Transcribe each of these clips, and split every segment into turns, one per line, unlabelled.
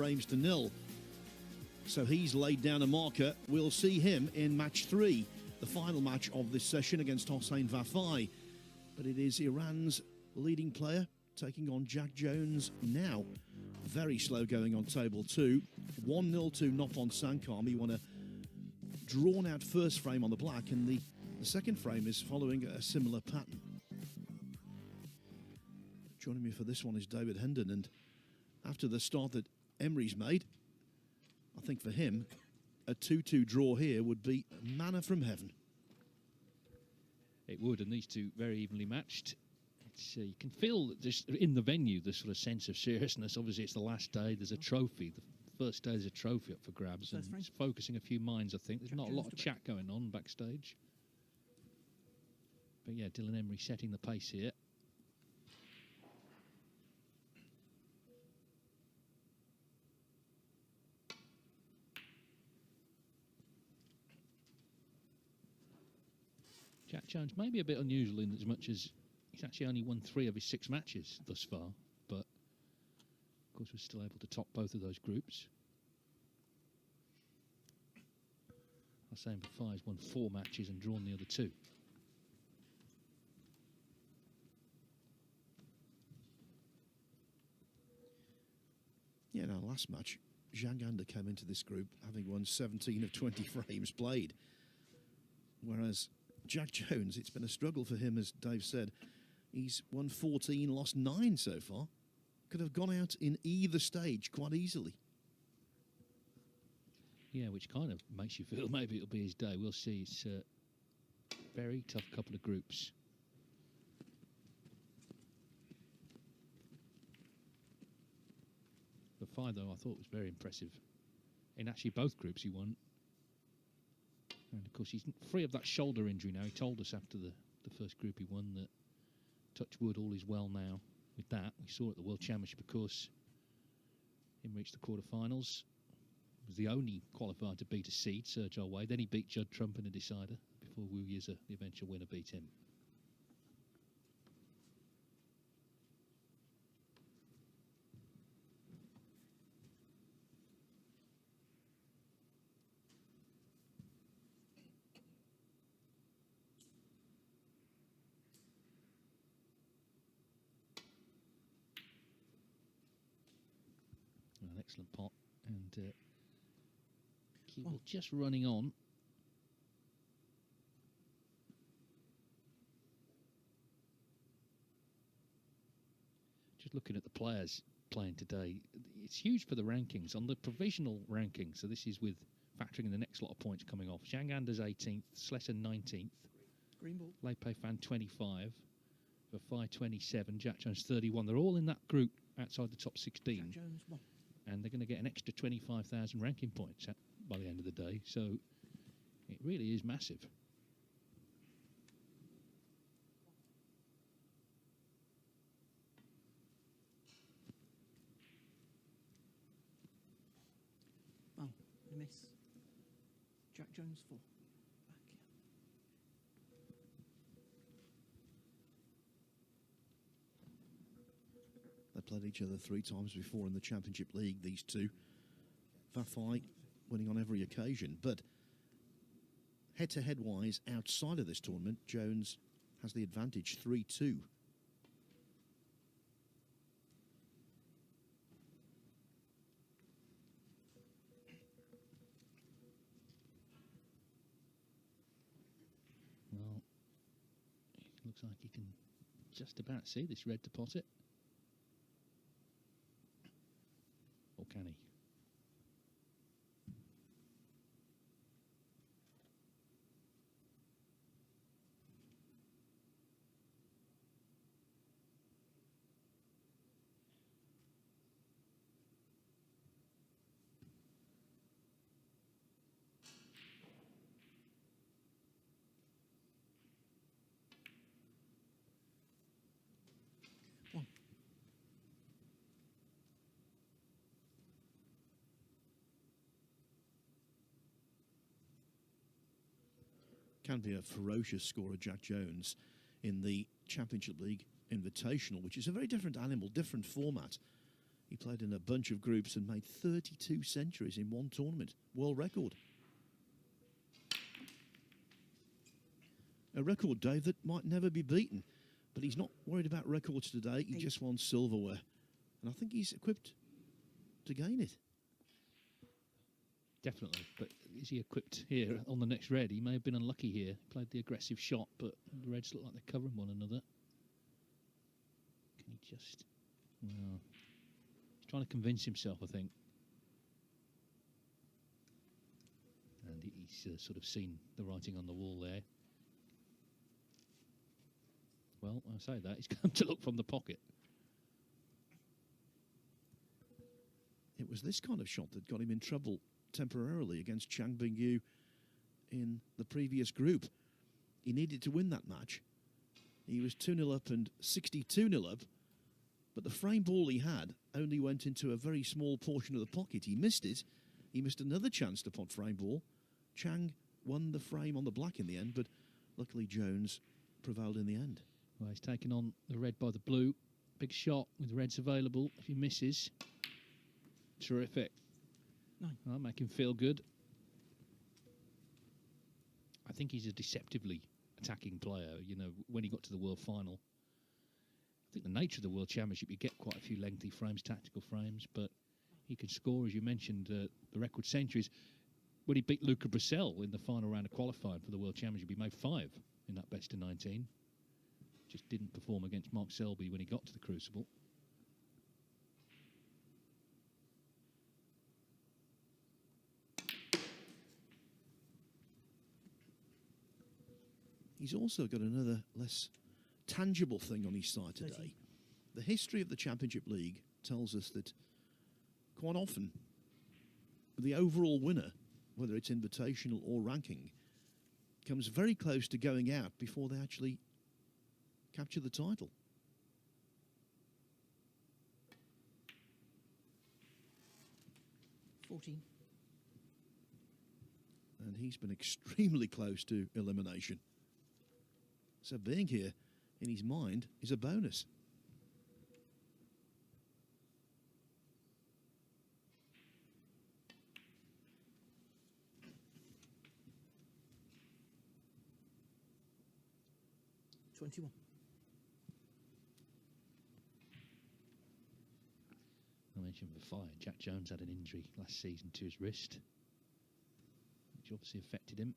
frames to nil. So he's laid down a marker. We'll see him in match 3, the final match of this session against Hossein Vafaei. But it is Iran's leading player taking on Jak Jones now. Very slow going on table 2. 1-0 to Nopon Sankam. He won a drawn-out first frame on the black, and the second frame is following a similar pattern. Joining me for this one is David Hendon, and after the start that Emery's made, I think for him, a 2-2 draw here would be manna from heaven.
It would, and these two very evenly matched. You can feel just in the venue the sort of sense of seriousness. Obviously, it's the last day. There's a trophy. The first day there's a trophy up for grabs, and it's focusing a few minds, I think. There's not a lot of chat going on backstage. But yeah, Dylan Emery setting the pace here. Jak Jones may be a bit unusual in as much as he's actually only won 3 of his 6 matches thus far, but of course was still able to top both of those groups. Hossein Vafaei has won 4 matches and drawn the other 2.
Yeah, now last match, Zhang came into this group having won 17 of 20 frames played, whereas Jak Jones, it's been a struggle for him, as Dave said. He's won 14, lost 9 so far. Could have gone out in either stage quite easily.
Yeah, which kind of makes you feel maybe it'll be his day. We'll see. It's a very tough couple of groups. Vafaei, though, I thought was very impressive. In actually both groups he won. And of course he's free of that shoulder injury now. He told us after the first group he won that, touch wood, all is well now with that. We saw at the World Championship, of course, him reach the quarterfinals. He was the only qualifier to beat a seed, Serge Olway. Then he beat Judd Trump in a decider before Wu Yiza, the eventual winner, beat him. An excellent pot, and Keeble just running on. Just looking at the players playing today, it's huge for the rankings. On the provisional rankings, so this is with factoring in the next lot of points coming off, Zhang Anders 18th, Slesser 19th,
Green ball.
Leipei Fan 25, Vafaei 27, Jak Jones 31. They're all in that group outside the top 16.
Jak Jones 1.
And they're going to get an extra 25,000 ranking points by the end of the day. So it really is massive.
Oh, a miss. Jak Jones 4. Back, yeah.
They played each other 3 times before in the Championship League, these two. Vafaei winning on every occasion. But head-to-head wise, outside of this tournament, Jones has the advantage 3-2.
Well, it looks like he can just about see this red deposit. Or can he?
One.
Can be a ferocious scorer, Jak Jones, in the Championship League Invitational, which is a very different animal, different format. He played in a bunch of groups and made 32 centuries in one tournament. World record. A record, Dave, that might never be beaten. But he's not worried about records today. He just wants silverware. And I think he's equipped to gain it.
Definitely. But is he equipped here on the next red? He may have been unlucky here. He played the aggressive shot, but the reds look like they're covering one another. Can he just... Well, he's trying to convince himself, I think. And he's sort of seen the writing on the wall there. Well, I say that, he's come to look from the pocket.
It was this kind of shot that got him in trouble temporarily against Chang Bingyu in the previous group. He needed to win that match. He was 2-0 up and 62-0 up, but the frame ball he had only went into a very small portion of the pocket. He missed it. He missed another chance to pot frame ball. Chang won the frame on the black in the end, but luckily Jones prevailed in the end.
Well, he's taken on the red by the blue. Big shot with reds available. If he misses, terrific. That'll make him feel good. I think he's a deceptively attacking player. You know, when he got to the World Final, I think the nature of the World Championship, you get quite a few lengthy frames, tactical frames, but he can score, as you mentioned, the record centuries. When he beat Luca Brissell in the final round of qualifying for the World Championship, he made 5 in that best of 19. Just didn't perform against Mark Selby when he got to the Crucible.
He's also got another less tangible thing on his side today. The history of the Championship League tells us that quite often the overall winner, whether it's invitational or ranking, comes very close to going out before they actually capture the title. And he's been extremely close to elimination. So being here in his mind is a bonus.
I mentioned Vafaei. Jak Jones had an injury last season to his wrist, which obviously affected him.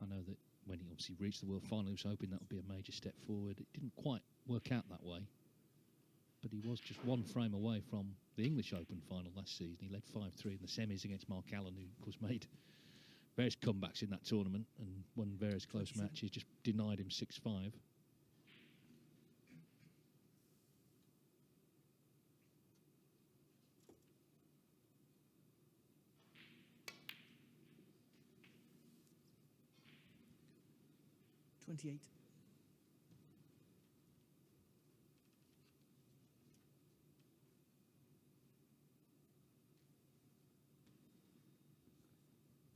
I know that when he obviously reached the World Final, he was hoping that would be a major step forward. It didn't quite work out that way, but he was just one frame away from the English Open final last season. He led 5-3 in the semis against Mark Allen, who, of course, made various comebacks in that tournament and won various close matches, just denied him 6-5.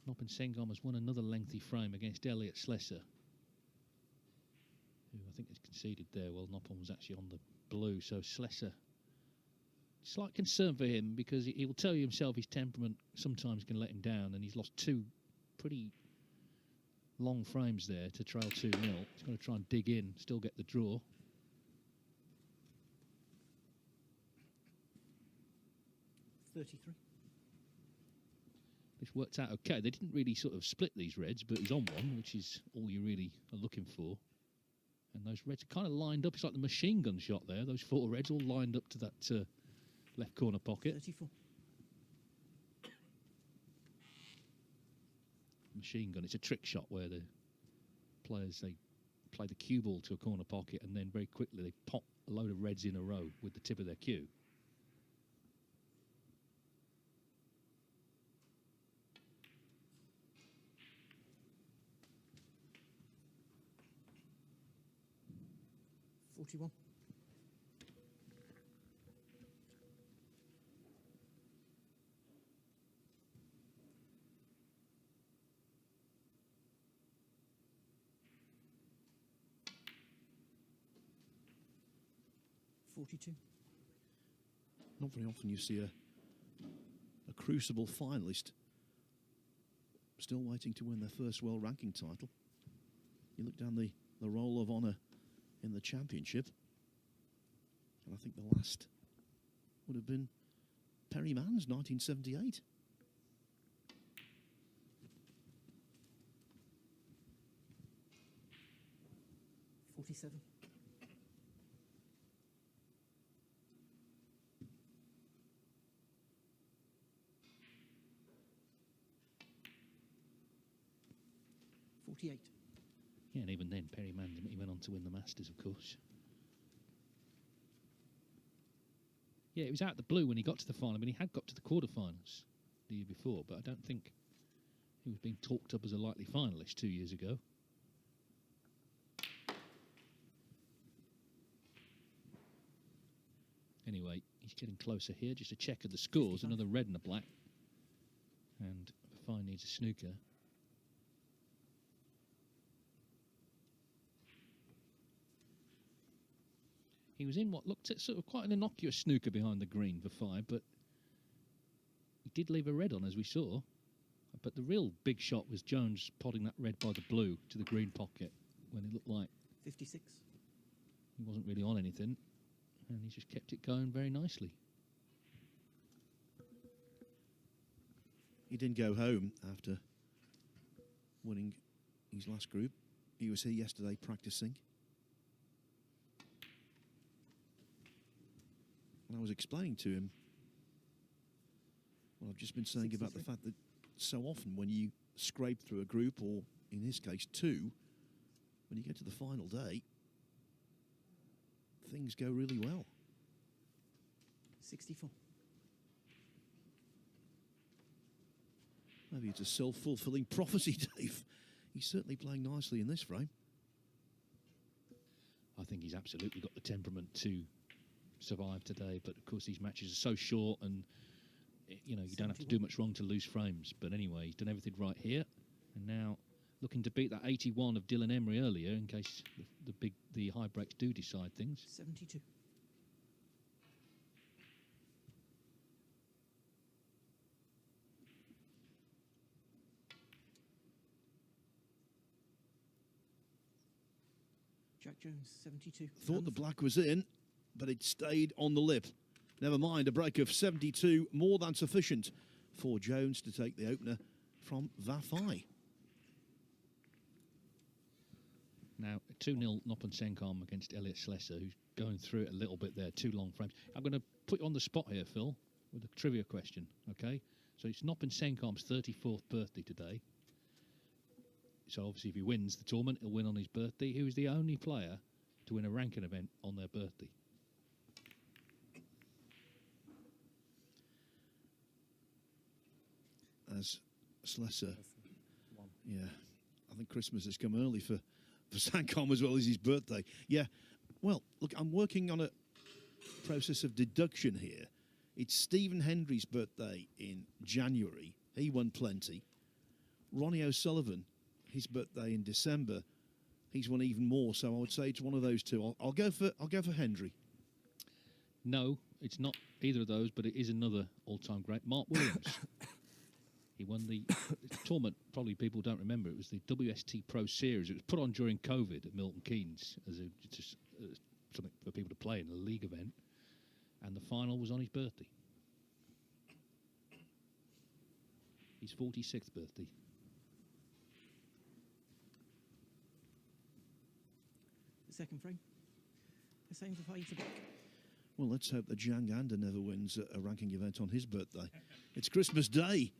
Noppin Sengam has won another lengthy frame against Elliot Slesser, who I think has conceded there. Well, Noppin was actually on the blue, so Slesser, slight concern for him because he will tell you himself his temperament sometimes can let him down, and he's lost 2 pretty long frames there to trail 2-0. He's going to try and dig in, still get the draw. This worked out okay. They didn't really sort of split these reds, but he's on one, which is all you really are looking for. And those reds are kind of lined up. It's like the machine gun shot there. Those 4 reds all lined up to that left corner pocket. Machine gun. It's a trick shot where the players, they play the cue ball to a corner pocket and then very quickly they pop a load of reds in a row with the tip of their cue.
42.
Not very often you see a Crucible finalist still waiting to win their first world ranking title. You look down the roll of honour in the championship, and I think the last would have been Perry Mann's 1978.
$47. 48.
Yeah, and even then, Perry Mann, he went on to win the Masters, of course. Yeah, it was out the blue when he got to the final. I mean, he had got to the quarterfinals the year before, but I don't think he was being talked up as a likely finalist 2 years ago. Anyway, he's getting closer here. Just a check of the scores. Another red and a black. And Vafaei needs a snooker. He was in what looked at sort of quite an innocuous snooker behind the green, Vafaei, but he did leave a red on, as we saw. But the real big shot was Jones potting that red by the blue to the green pocket when it looked like
56.
He wasn't really on anything, and he just kept it going very nicely.
He didn't go home after winning his last group. He was here yesterday practicing. And I was explaining to him what I've just been saying about the fact that so often when you scrape through a group, or in his case two, when you get to the final day, things go really well.
64.
Maybe it's a self-fulfilling prophecy, Dave. He's certainly playing nicely in this frame.
I think he's absolutely got the temperament to survive today, but of course these matches are so short, and you know, you don't have to do much wrong to lose frames. But anyway, he's done everything right here, and now looking to beat that 81 of Dylan Emery earlier in case the high breaks do decide things.
72. Jak Jones, 72.
Thought the black was in, but it stayed on the lip. Never mind, a break of 72, more than sufficient for Jones to take the opener from Vafaei.
Now, 2-0 Noppen Senkom against Elliot Slesser, who's going through it a little bit there, 2 long frames. I'm going to put you on the spot here, Phil, with a trivia question, okay? So it's Noppen Senkom's 34th birthday today. So obviously if he wins the tournament, he'll win on his birthday. Who is the only player to win a ranking event on their birthday?
As Slesser, yeah, I think Christmas has come early for Senkom as well as his birthday. Yeah, well, look, I'm working on a process of deduction here. It's Stephen Hendry's birthday in January. He won plenty. Ronnie O'Sullivan, his birthday in December, he's won even more. So I would say it's one of those two. I'll go for Hendry.
No, it's not either of those, but it is another all-time great, Mark Williams. He won the tournament. Probably people don't remember. It was the WST Pro Series. It was put on during COVID at Milton Keynes as something for people to play in a league event, and the final was on his birthday. His 46th birthday.
The second frame. Hossein Vafaei to black.
Well, let's hope that Zhang Anda never wins a ranking event on his birthday. It's Christmas Day.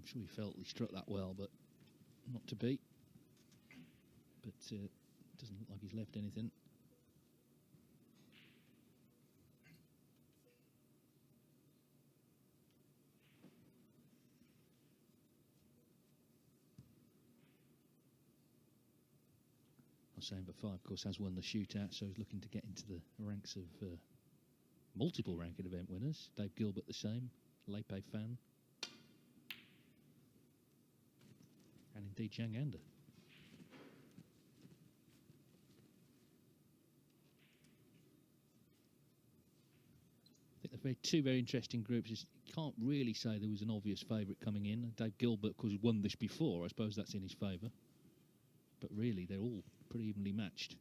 sure he felt he struck that well, but not to be. But doesn't look like he's left anything. Hossein Vafaei, of course, has won the shootout, so he's looking to get into the ranks of multiple ranked event winners. Dave Gilbert the same, Lepe Fan, and indeed Zhang Anda. I think they're two very interesting groups. You can't really say there was an obvious favourite coming in. Dave Gilbert, of course, won this before. I suppose that's in his favour. But really, they're all pretty evenly matched.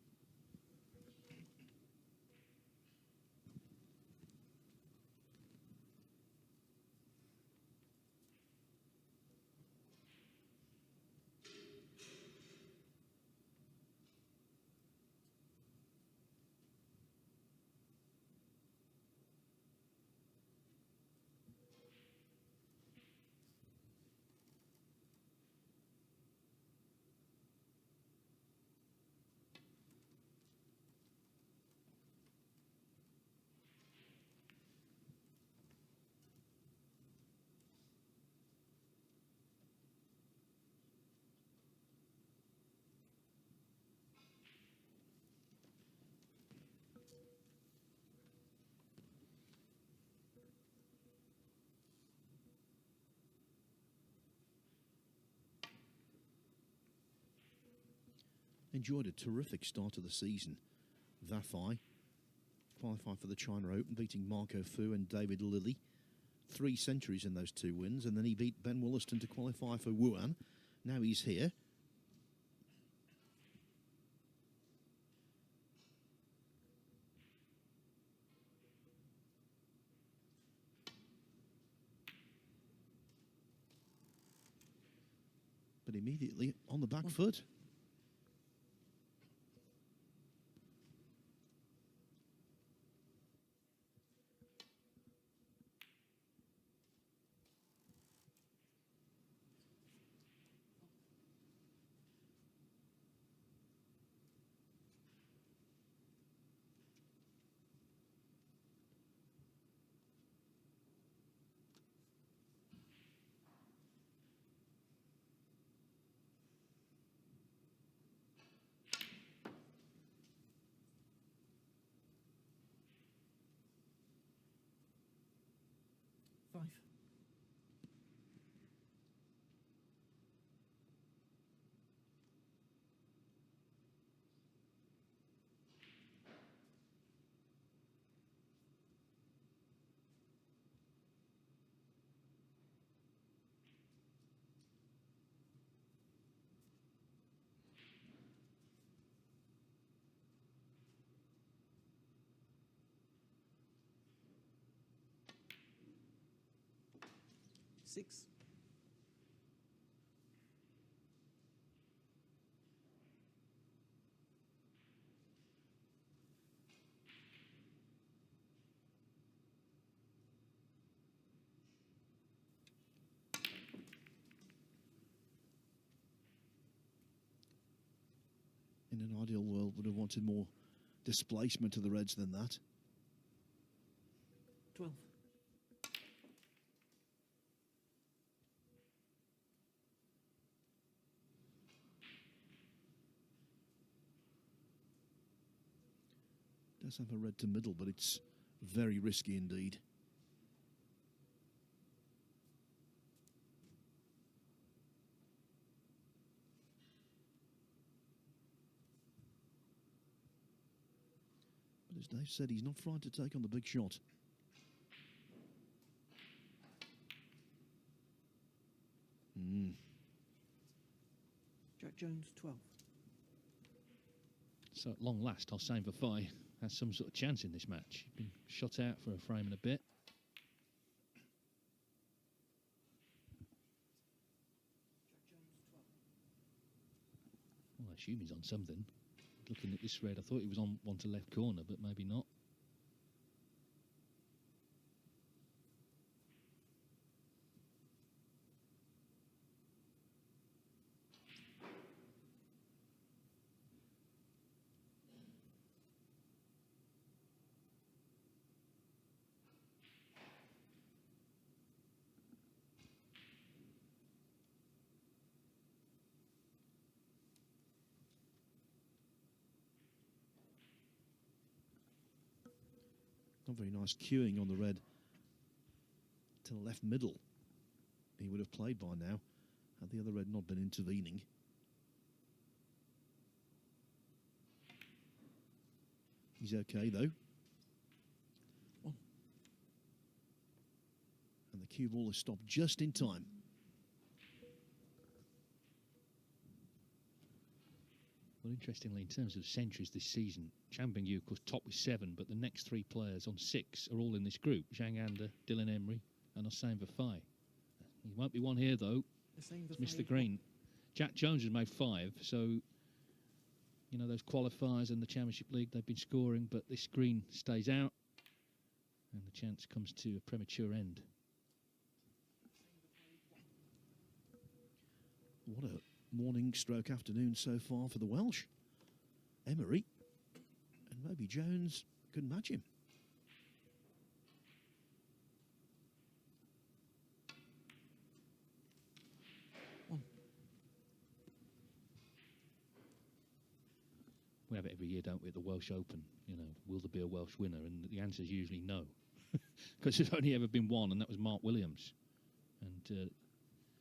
Enjoyed a terrific start to the season. Vafaei qualified for the China Open, beating Marco Fu and David Lilley. 3 centuries in those 2 wins, and then he beat Ben Wollaston to qualify for Wuhan. Now he's here. But immediately on the back foot.
Five. Six.
In an ideal world, would have wanted more displacement to the Reds than that.
12.
Does have a red to middle, but it's very risky indeed. But as Dave said, he's not frightened to take on the big shot.
Jak Jones, 12.
So at long last, Hossein Vafaei has some sort of chance in this match. He's been shot out for a frame and a bit. Well, I assume he's on something. Looking at this red, I thought he was on one to left corner, but maybe not.
Not very nice cueing on the red to the left middle. He would have played by now had the other red not been intervening. He's okay though. And the cue ball is stopped just in time.
Well, interestingly, in terms of centuries this season, Chan Bing-yu, of course, top with 7, but the next 3 players on 6 are all in this group. Zhang Anda, Dylan Emery and Hossein Vafaei. He won't be one here, though. He's missed the green. Jak Jones has made 5, so, you know, those qualifiers in the Championship League, they've been scoring, but this green stays out, and the chance comes to a premature end.
What a morning stroke afternoon so far for the Welsh. Emery, and maybe Jones could match him.
We have it every year, don't we, at the Welsh Open? You know, will there be a Welsh winner? And the answer is usually no. Because there's only ever been one, and that was Mark Williams. And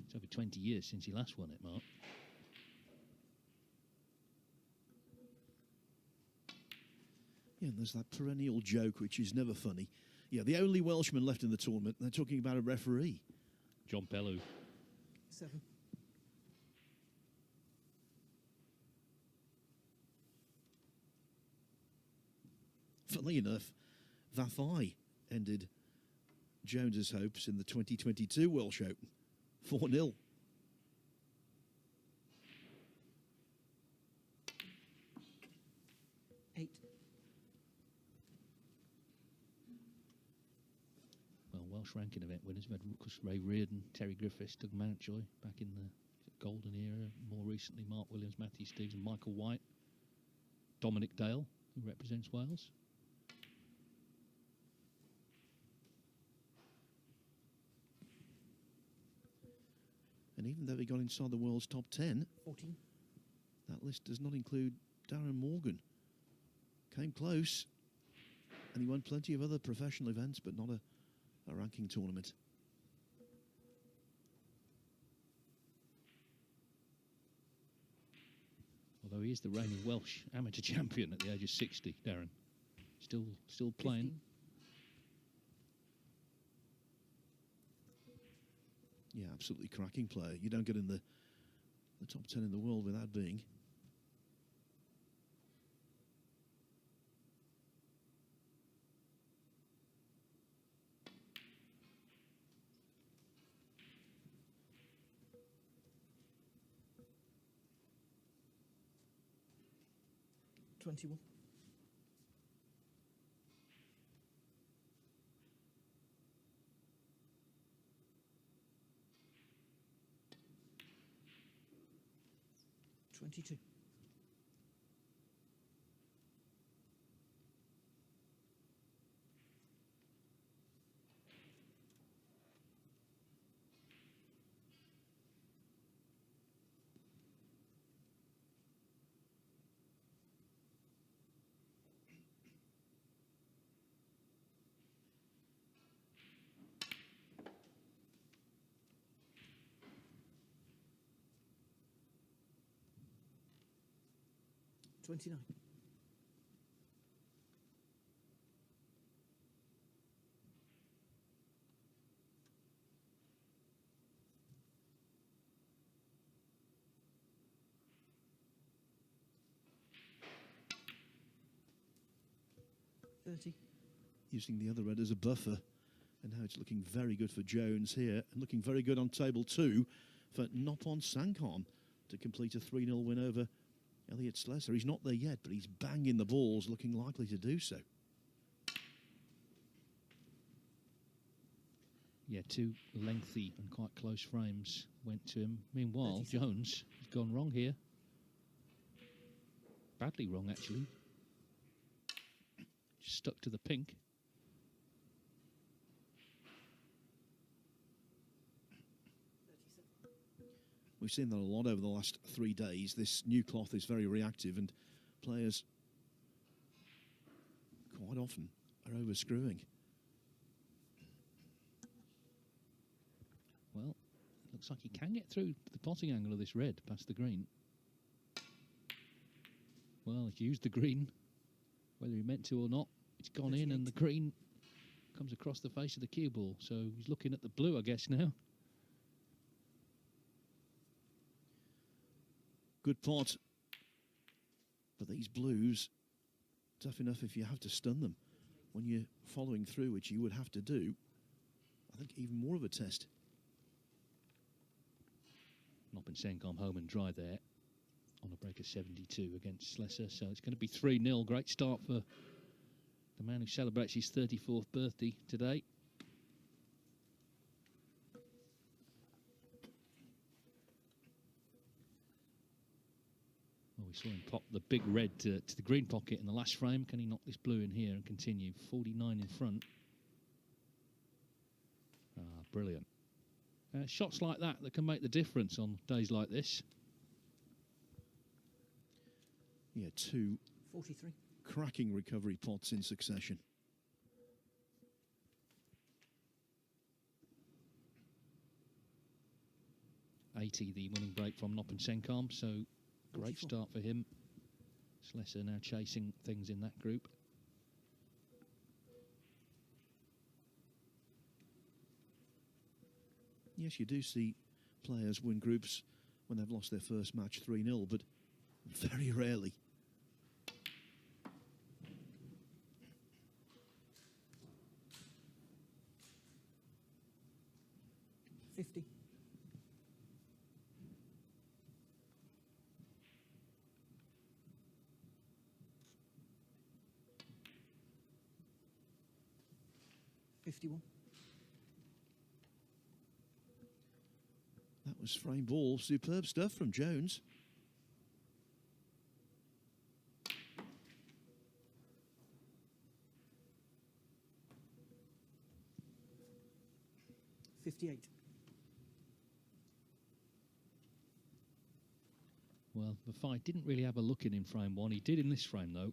it's over 20 years since he last won it, Mark.
Yeah, and there's that perennial joke, which is never funny. Yeah, the only Welshman left in the tournament, they're talking about a referee.
John Pellew.
7.
Funnily enough, Vafaei ended Jones's hopes in the 2022 Welsh Open. 4-0.
Well, Welsh ranking event winners. We've had Ray Reardon, Terry Griffiths, Doug Mountjoy back in the golden era. More recently, Mark Williams, Matthew Steeves and Michael White. Dominic Dale, who represents Wales.
And even though he got inside the world's top 10,
14.
That list does not include Darren Morgan. Came close, and he won plenty of other professional events, but not a ranking tournament.
Although he is the reigning Welsh amateur champion at the age of 60, Darren. Still playing.
15.
Yeah, absolutely cracking player. You don't get in the top 10 in the world without being.
$21. 22. $29. $30.
Using the other red as a buffer. And now it's looking very good for Jones here. And looking very good on table 2 for Nopon Sangkhon to complete a 3-0 win over Elliot Slessor. He's not there yet, but he's banging the balls, looking likely to do so.
Yeah, 2 lengthy and quite close frames went to him. Meanwhile,
37.
Jones has gone wrong here. Badly wrong, actually. Just stuck to the pink.
We've seen that a lot over the last 3 days. This new cloth is very reactive, and players quite often are overscrewing.
Well, it looks like he can get through the potting angle of this red past the green. Well, he's used the green, whether he meant to or not. It's gone in, and the green comes across the face of the cue ball. So he's looking at the blue, I guess, now.
Good pot. But these blues, tough enough if you have to stun them. When you're following through, which you would have to do, I think even more of a test.
Noppin Senkom home and dry there on a break of 72 against Slesser. So it's going to be 3-0. Great start for the man who celebrates his 34th birthday today. Well, we saw him pop the big red to the green pocket in the last frame. Can he knock this blue in here and continue? 49 in front. Ah, brilliant. Shots like that can make the difference on days like this.
Yeah, 2
43.
cracking recovery pots in succession.
The winning break from Noppin Senkom, so great
44.
start for him. Slesser now chasing things in that group.
Yes, you do see players win groups when they've lost their first match 3-0, but very rarely.
$50. $51.
That was frame ball. Superb stuff from Jones.
$58.
Well, Vafaei didn't really have a look in frame one. He did in this frame, though.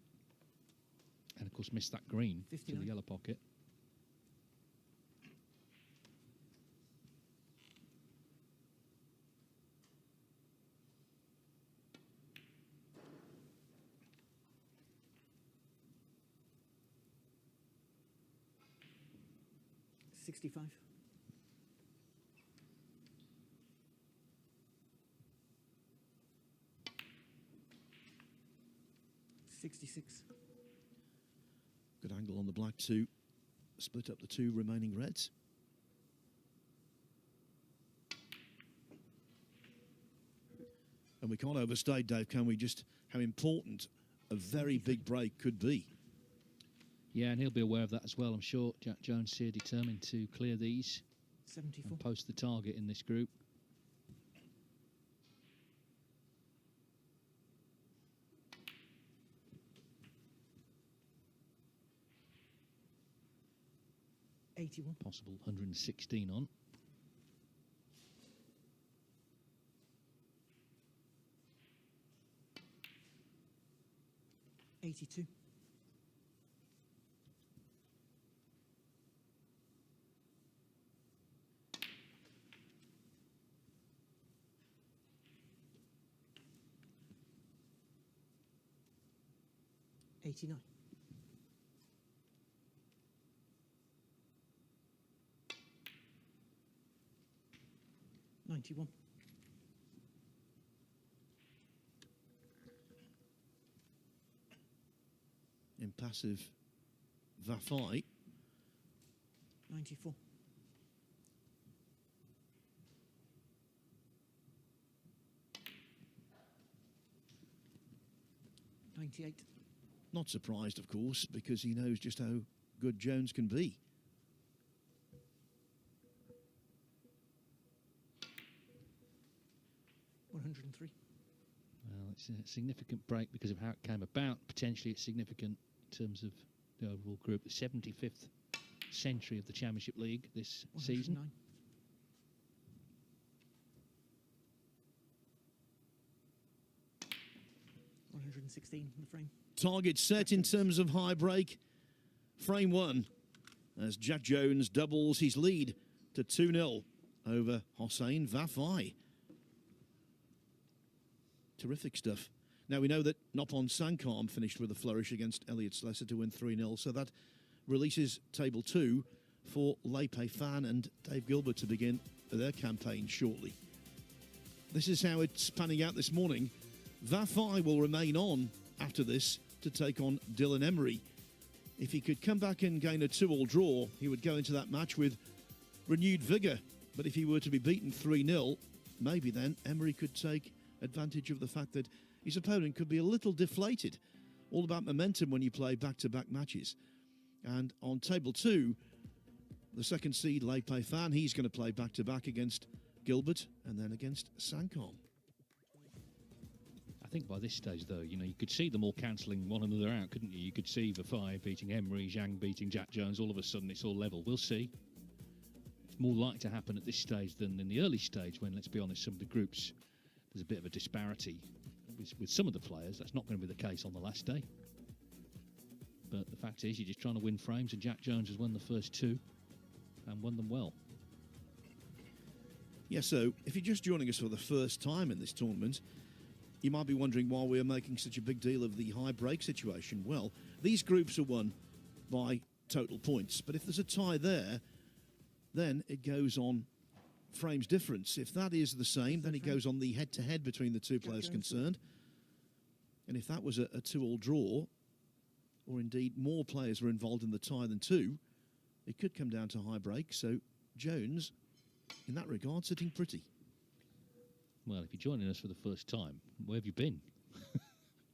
And, of course, missed that green
59.
to the yellow pocket.
$65. $66.
Good angle on the black to split up the 2 remaining reds. And we can't overstate, Dave, can we, just how important a very big break could be.
Yeah, and he'll be aware of that as well, I'm sure. Jak Jones here determined to clear these
74.
and post the target in this group.
$81.
Possible 116 on.
$82. $89. $91.
Impassive Vafaei.
$94. $98.
Not surprised, of course, because he knows just how good Jones can be.
$103.
Well, it's a significant break because of how it came about. Potentially it's significant in terms of the overall group. The 75th century of the Championship League this season.
109. $116 in the frame.
Target set in terms of high break frame one, as Jak Jones doubles his lead to 2-0 over Hossein Vafaei. Terrific stuff. Now we know that Nopon Sankam finished with a flourish against Elliott Slessor to win 3-0, so that releases table 2 for Leipei Fan and Dave Gilbert to begin their campaign shortly. This is how it's panning out this morning. Vafaei will remain on after this to take on Dylan Emery. If he could come back and gain a 2-all draw, he would go into that match with renewed vigour. But if he were to be beaten 3-0, maybe then Emery could take advantage of the fact that his opponent could be a little deflated. All about momentum when you play back-to-back matches. And on table 2, the second seed, Leipei Fan, he's going to play back-to-back against Gilbert and then against Sankam.
I think by this stage, though, you could see them all cancelling one another out, couldn't you? You could see Vafaei beating Emery, Zhang beating Jak Jones. All of a sudden, it's all level. We'll see. It's more likely to happen at this stage than in the early stage when, let's be honest, some of the groups, there's a bit of a disparity with some of the players. That's not going to be the case on the last day. But the fact is, you're just trying to win frames, and Jak Jones has won the first 2 and won them well.
Yeah, so if you're just joining us for the first time in this tournament, you might be wondering why we're making such a big deal of the high break situation. Well, these groups are won by total points, but if there's a tie there, then it goes on frames difference. If that is the same, then it goes on the head-to-head between the two players concerned. And if that was a 2-all draw, or indeed more players were involved in the tie than 2, it could come down to high break. So Jones, in that regard, sitting pretty.
Well, if you're joining us for the first time, where have you been?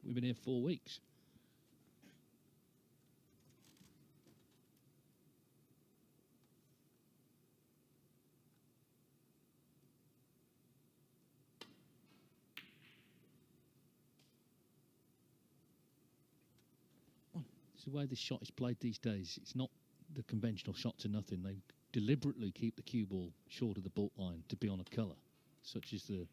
We've been here 4 weeks. It's the way this shot is played these days. It's not the conventional shot to nothing. They deliberately keep the cue ball short of the baulk line to be on a colour. Such is the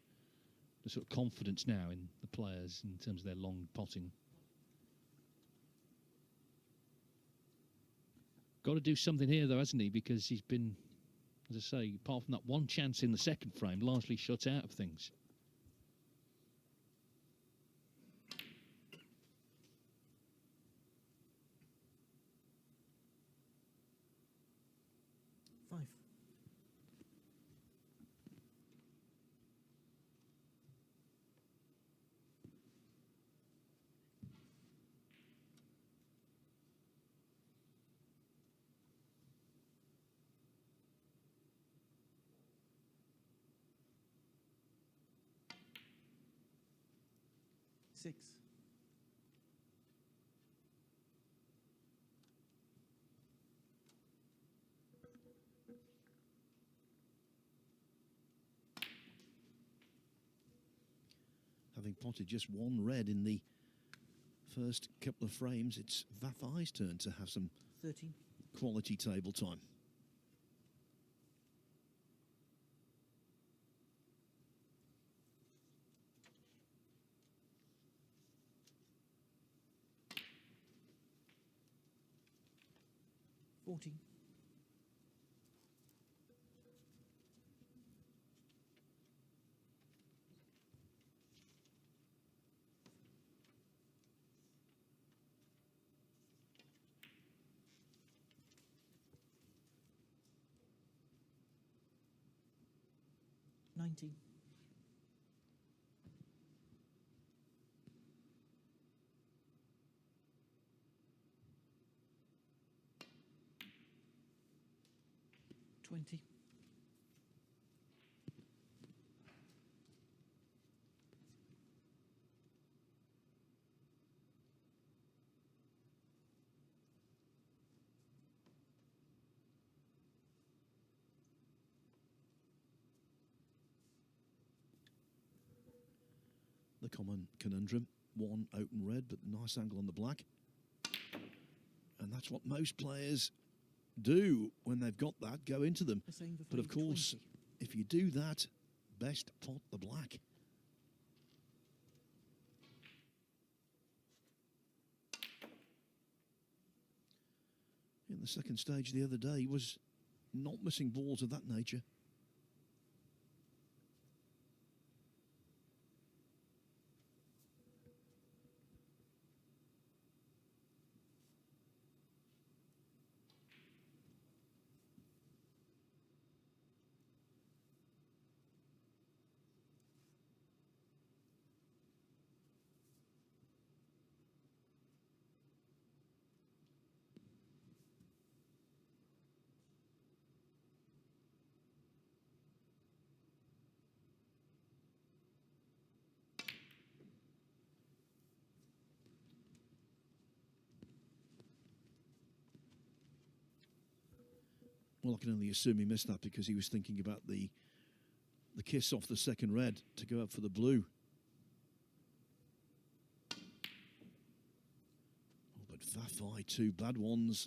sort of confidence now in the players in terms of their long potting. Got to do something here, though, hasn't he? Because he's been, as I say, apart from that one chance in the second frame, largely shut out of things.
Six.
Having potted just one red in the first couple of frames, it's Vafaei's turn to have some
13.
Quality table time.
Fourteen. $19. $20.
The common conundrum, one open red, but nice angle on the black. And that's what most players do when they've got that, go into them. But of course,
20.
if you do that, best pot the black. in the second stage the other day was not missing balls of that nature. Well, I can only assume he missed that because he was thinking about the kiss off the second red to go up for the blue. Oh, but Vafaei, two bad ones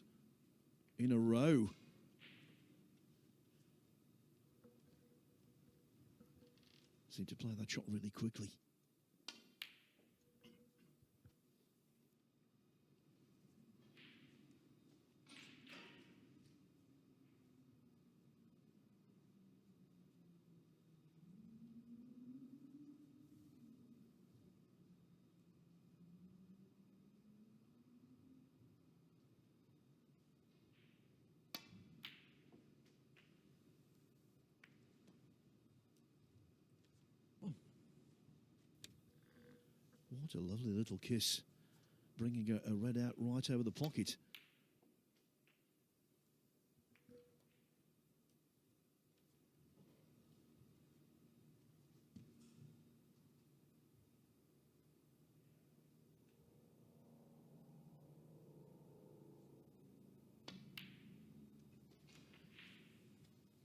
in a row. Seemed to play that shot really quickly. What a lovely little kiss, bringing a red out right over the pocket.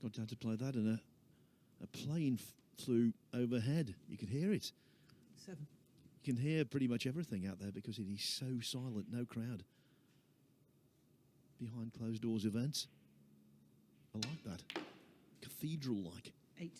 Got down to play that, and a plane flew overhead. You could hear it.
7.
You can hear pretty much everything out there because it is so silent, no crowd. Behind closed doors events. I like that. Cathedral-like.
8.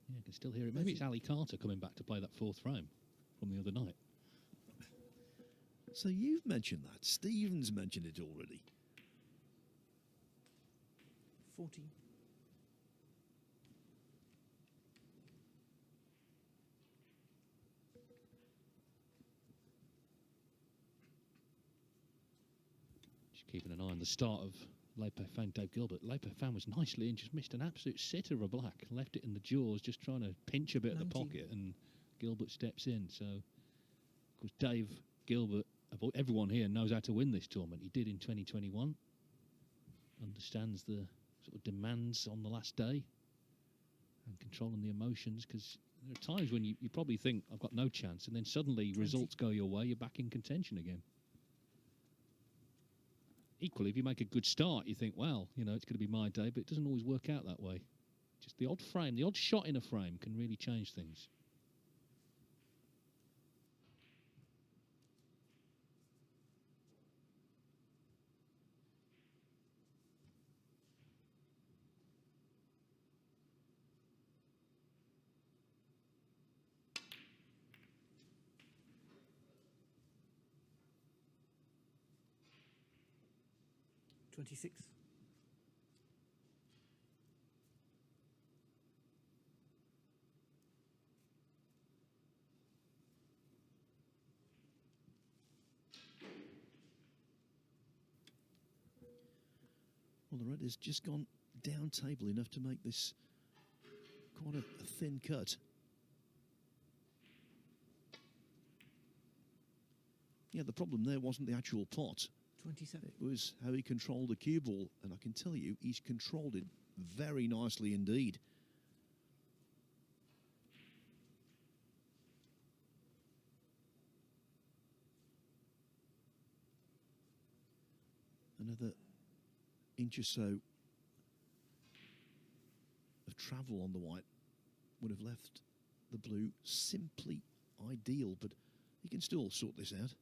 Yeah, I can still hear it. Maybe it's Ali Carter coming back to play that fourth frame from the other night.
So you've mentioned that. Stephen's mentioned it already.
14.
Just keeping an eye on the start of Le Parfum, Dave Gilbert. Le Parfum was nicely in, just missed an absolute sitter of a black. Left it in the jaws, just trying to pinch a bit of the pocket, and Gilbert steps in. So, of course, Dave Gilbert, everyone here knows how to win this tournament. He did in 2021. Understands the sort of demands on the last day and controlling the emotions, because there are times when you probably think, I've got no chance, and then suddenly
20.
results go your way, you're back in contention again. Equally, if you make a good start, you think, well, you know, it's going to be my day, but it doesn't always work out that way. Just the odd frame, the odd shot in a frame can really change things.
$26.
Well, the red has just gone down table enough to make this quite a thin cut. Yeah, the problem there wasn't the actual pot.
27.
It was how he controlled the cue ball, and I can tell you, he's controlled it very nicely indeed. Another inch or so of travel on the white would have left the blue simply ideal, but he can still sort this out.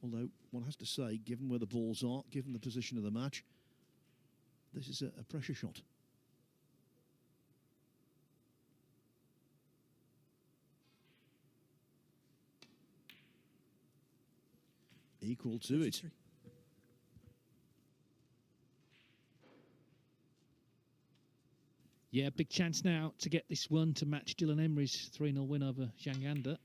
Although one has to say, given where the balls are, given the position of the match, this is a pressure shot. Equal to it.
Yeah, big chance now to get this one to match Dylan Emery's 3-0 win over Janganda.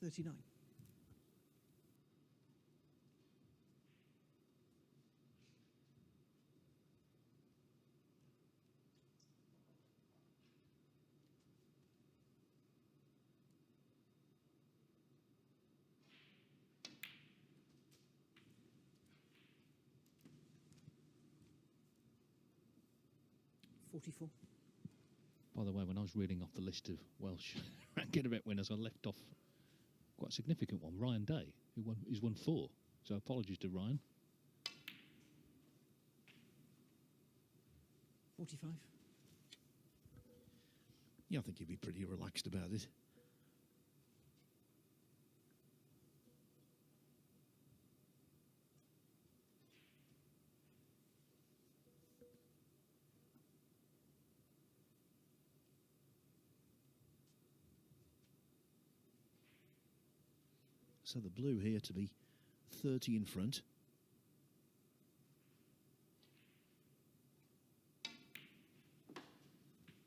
$39. 44.
By the way, when I was reading off the list of Welsh ranking event winners, I left off quite a significant one, Ryan Day, who's won 4. So apologies to Ryan.
45.
Yeah, I think he'd be pretty relaxed about it. So the blue here to be 30 in front.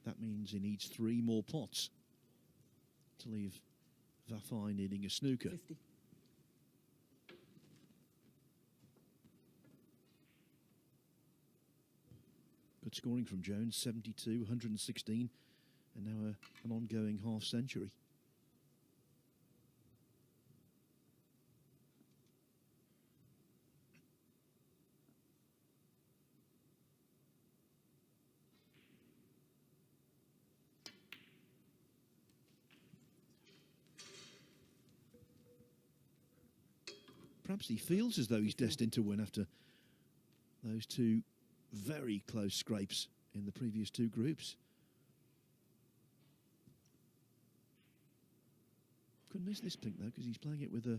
That means he needs 3 more pots to leave Vafaei needing a snooker.
50.
Good scoring from Jones, 72, 116, and now an ongoing half century. Perhaps he feels as though he's destined to win after those 2 very close scrapes in the previous 2 groups. Couldn't miss this pink though, because he's playing it with a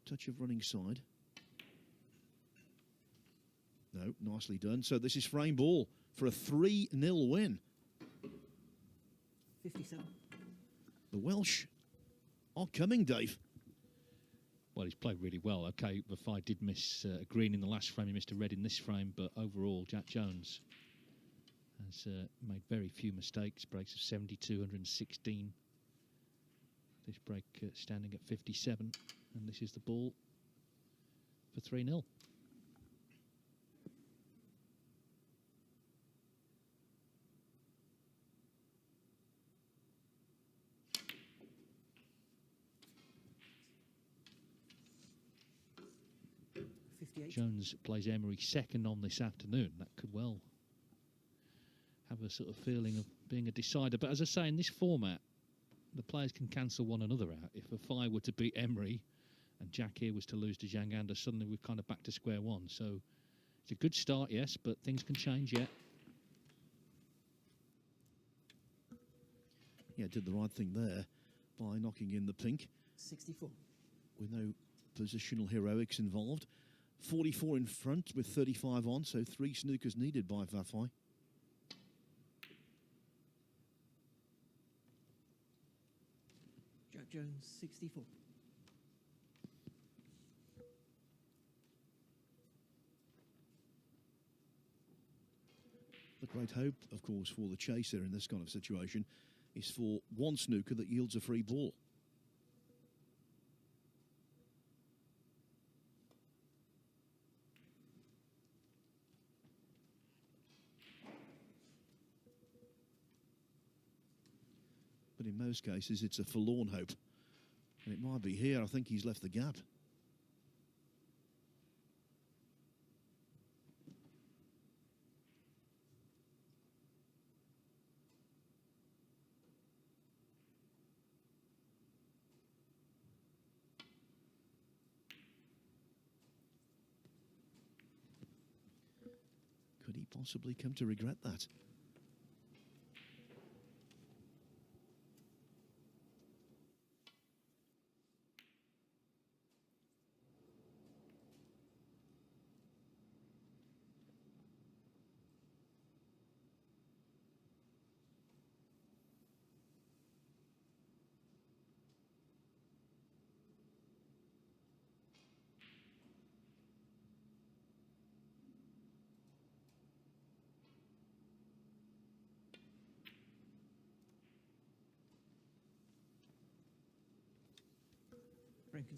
touch of running side. No, nicely done. So this is frame ball for a 3-0 win.
57.
The Welsh are coming, Dave.
Well, he's played really well. Okay, Vafaei did miss a green in the last frame. He missed a red in this frame, but overall, Jak Jones has made very few mistakes. Breaks of 72, 116. This break standing at 57, and this is the ball for 3-0. Jones plays Emery second on this afternoon. That could well have a sort of feeling of being a decider. But as I say, in this format, the players can cancel one another out. If Vafaei were to beat Emery and Jak here was to lose to Janganda, suddenly we're kind of back to square one. So it's a good start, yes, but things can change yet.
Yeah, did the right thing there by knocking in the pink.
64.
With no positional heroics involved. 44 in front with 35 on, so 3 snookers needed by Vafaei.
Jak Jones, 64.
The great hope, of course, for the chaser in this kind of situation is for one snooker that yields a free ball. But in most cases, it's a forlorn hope. And it might be here. I think he's left the gap. Could he possibly come to regret that?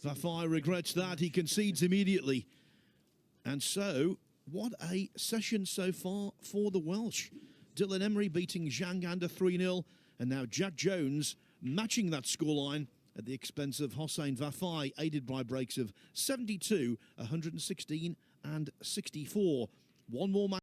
Vafaei regrets that. He concedes immediately. And so, what a session so far for the Welsh. Dylan Emery beating Zhang Anda 3-0. And now Jak Jones matching that scoreline at the expense of Hossein Vafaei, aided by breaks of 72, 116 and 64. One more match.